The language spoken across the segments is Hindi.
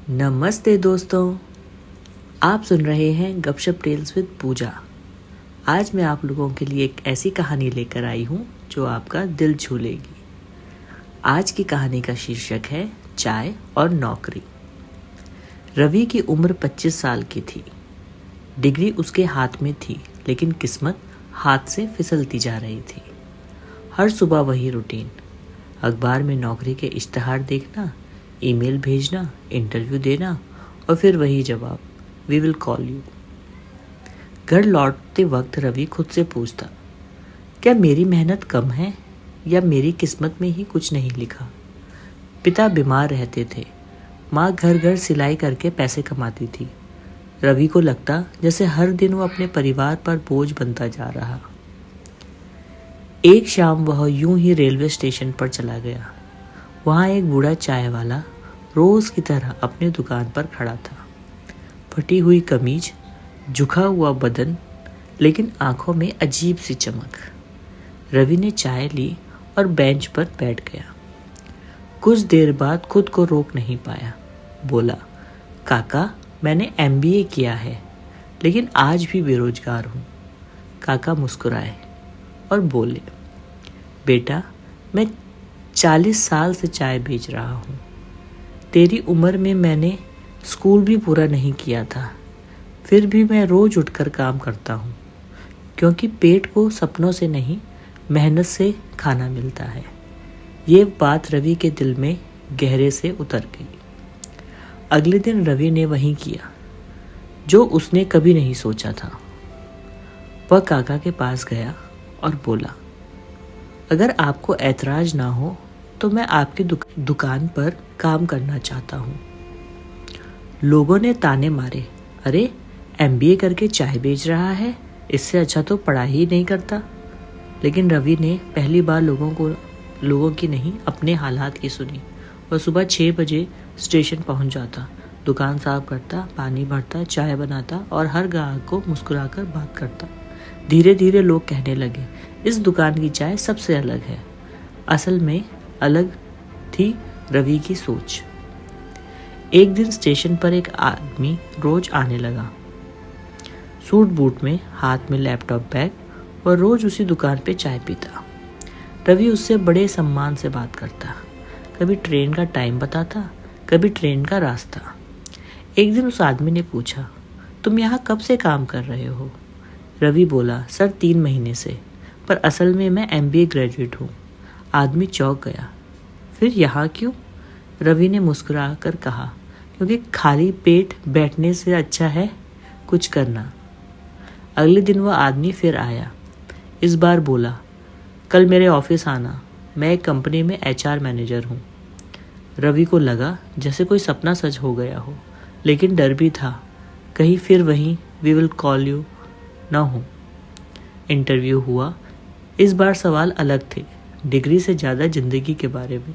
नमस्ते दोस्तों, आप सुन रहे हैं गपशप टेल्स विद पूजा। आज मैं आप लोगों के लिए एक ऐसी कहानी लेकर आई हूँ जो आपका दिल छू लेगी। आज की कहानी का शीर्षक है चाय और नौकरी। रवि की उम्र 25 साल की थी। डिग्री उसके हाथ में थी, लेकिन किस्मत हाथ से फिसलती जा रही थी। हर सुबह वही रूटीन, अखबार में नौकरी के इश्तहार देखना, ईमेल भेजना, इंटरव्यू देना और फिर वही जवाब, वी विल कॉल यू। घर लौटते वक्त रवि खुद से पूछता, क्या मेरी मेहनत कम है या मेरी किस्मत में ही कुछ नहीं लिखा। पिता बीमार रहते थे, माँ घर घर सिलाई करके पैसे कमाती थी। रवि को लगता जैसे हर दिन वो अपने परिवार पर बोझ बनता जा रहा। एक शाम वह यूं ही रेलवे स्टेशन पर चला गया। वहाँ एक बूढ़ा चाय वाला रोज की तरह अपनी दुकान पर खड़ा था। फटी हुई कमीज, झुका हुआ बदन, लेकिन आंखों में अजीब सी चमक। रवि ने चाय ली और बेंच पर बैठ गया। कुछ देर बाद खुद को रोक नहीं पाया। बोला, काका, मैंने MBA किया है, लेकिन आज भी बेरोजगार हूँ। काका मुस्कुराए और बोले, बेटा, मैं 40 साल से चाय बेच रहा हूँ। तेरी उम्र में मैंने स्कूल भी पूरा नहीं किया था, फिर भी मैं रोज उठकर काम करता हूँ, क्योंकि पेट को सपनों से नहीं, मेहनत से खाना मिलता है। ये बात रवि के दिल में गहरे से उतर गई। अगले दिन रवि ने वही किया जो उसने कभी नहीं सोचा था। वह काका के पास गया और बोला, अगर आपको ऐतराज ना हो तो मैं आपकी दुकान पर काम करना चाहता हूँ। लोगों ने ताने मारे, अरे MBA करके चाय बेच रहा है, इससे अच्छा तो पढ़ाई ही नहीं करता। लेकिन रवि ने पहली बार लोगों की नहीं, अपने हालात की सुनी। वह सुबह 6 बजे स्टेशन पहुँच जाता, दुकान साफ करता, पानी भरता, चाय बनाता और हर ग्राहक को मुस्कुराकर बात करता। धीरे धीरे लोग कहने लगे, इस दुकान की चाय सबसे अलग है। असल में अलग थी रवि की सोच। एक दिन स्टेशन पर एक आदमी रोज आने लगा, सूट बूट में, हाथ में लैपटॉप बैग, और रोज उसी दुकान पे चाय पीता। रवि उससे बड़े सम्मान से बात करता, कभी ट्रेन का टाइम बताता, कभी ट्रेन का रास्ता। एक दिन उस आदमी ने पूछा, तुम यहाँ कब से काम कर रहे हो? रवि बोला, सर 3 महीने से, पर असल में मैं MBA ग्रेजुएट हूँ। आदमी चौंक गया, फिर यहाँ क्यों? रवि ने मुस्कुरा कर कहा, क्योंकि खाली पेट बैठने से अच्छा है कुछ करना। अगले दिन वह आदमी फिर आया। इस बार बोला, कल मेरे ऑफिस आना, मैं एक कंपनी में HR मैनेजर हूँ। रवि को लगा जैसे कोई सपना सच हो गया हो, लेकिन डर भी था, कहीं फिर वहीं वी विल कॉल यू ना हो। इंटरव्यू हुआ। इस बार सवाल अलग थे, डिग्री से ज़्यादा ज़िंदगी के बारे में।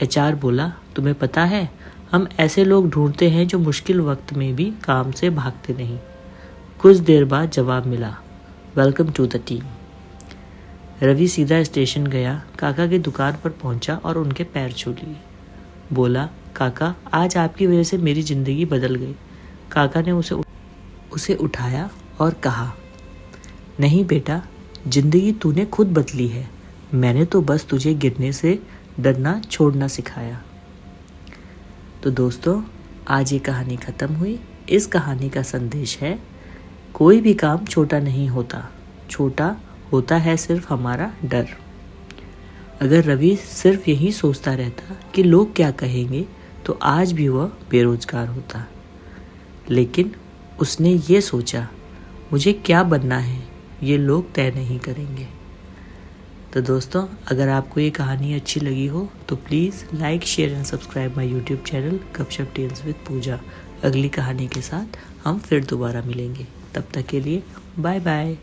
HR बोला, तुम्हें पता है, हम ऐसे लोग ढूंढते हैं जो मुश्किल वक्त में भी काम से भागते नहीं। कुछ देर बाद जवाब मिला, welcome to the team. Ravi सीधा स्टेशन गया, काका की दुकान पर पहुंचा और उनके पैर छू लिए। बोला, काका, आज आपकी वजह से मेरी ज़िंदगी बदल गई। काका ने उसे उठाया और कहा, नहीं बेटा, ज़िंदगी तूने खुद बदली है, मैंने तो बस तुझे गिरने से डरना छोड़ना सिखाया। तो दोस्तों, आज ये कहानी ख़त्म हुई। इस कहानी का संदेश है, कोई भी काम छोटा नहीं होता, छोटा होता है सिर्फ हमारा डर। अगर रवि सिर्फ यही सोचता रहता कि लोग क्या कहेंगे, तो आज भी वह बेरोजगार होता। लेकिन उसने ये सोचा, मुझे क्या बनना है ये लोग तय नहीं करेंगे। तो दोस्तों, अगर आपको ये कहानी अच्छी लगी हो तो please like, share and subscribe my YouTube channel गपशप टेल्स विद पूजा। अगली कहानी के साथ हम फिर दोबारा मिलेंगे। तब तक के लिए बाय बाय।